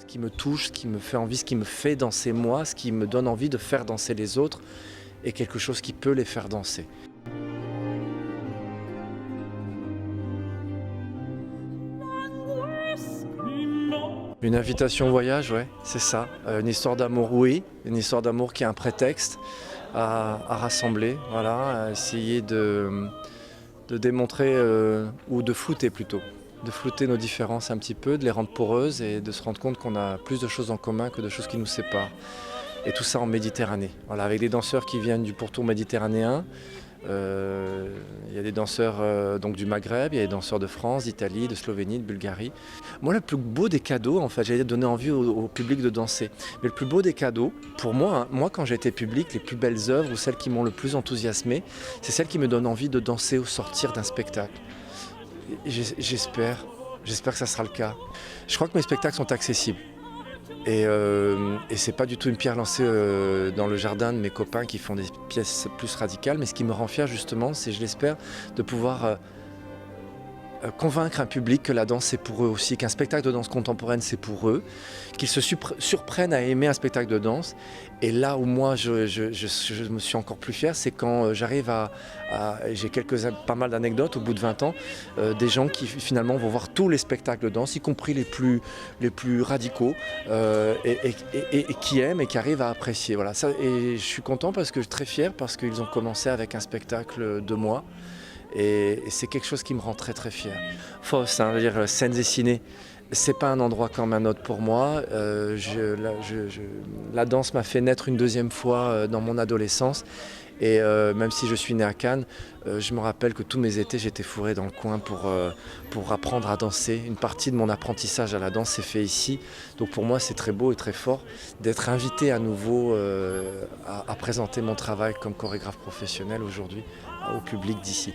qui me touche, ce qui me fait envie, ce qui me fait danser moi, ce qui me donne envie de faire danser les autres, et quelque chose qui peut les faire danser. Une invitation au voyage, ouais, c'est ça. Une histoire d'amour, oui. Une histoire d'amour qui a un prétexte à rassembler, voilà, à essayer de démontrer, ou de flouter plutôt. De flouter nos différences un petit peu, de les rendre poreuses et de se rendre compte qu'on a plus de choses en commun que de choses qui nous séparent. Et tout ça en Méditerranée, voilà, avec des danseurs qui viennent du pourtour méditerranéen. Il y a des danseurs donc du Maghreb, il y a des danseurs de France, d'Italie, de Slovénie, de Bulgarie. Moi, le plus beau des cadeaux, en fait, j'allais donner envie au public de danser. Mais le plus beau des cadeaux, pour moi, hein, moi quand j'étais public, les plus belles œuvres ou celles qui m'ont le plus enthousiasmé, c'est celles qui me donnent envie de danser au sortir d'un spectacle. J'espère que ça sera le cas. Je crois que mes spectacles sont accessibles. Et c'est pas du tout une pierre lancée dans le jardin de mes copains qui font des pièces plus radicales, mais ce qui me rend fier justement, c'est, je l'espère, de pouvoir convaincre un public que la danse c'est pour eux aussi, qu'un spectacle de danse contemporaine c'est pour eux, qu'ils se surprennent à aimer un spectacle de danse. Et là où moi je me suis encore plus fier, c'est quand j'arrive j'ai pas mal d'anecdotes au bout de 20 ans, des gens qui finalement vont voir tous les spectacles de danse, y compris les plus radicaux, et qui aiment et qui arrivent à apprécier. Voilà, ça, et je suis content parce que je suis très fier parce qu'ils ont commencé avec un spectacle de moi. Et c'est quelque chose qui me rend très très fier. Fos, hein, dire scènes et ciné, c'est pas un endroit comme un autre pour moi. La danse m'a fait naître une deuxième fois dans mon adolescence. Et même si je suis né à Cannes, je me rappelle que tous mes étés j'étais fourré dans le coin pour apprendre à danser. Une partie de mon apprentissage à la danse s'est fait ici. Donc pour moi c'est très beau et très fort d'être invité à nouveau à présenter mon travail comme chorégraphe professionnel aujourd'hui au public d'ici.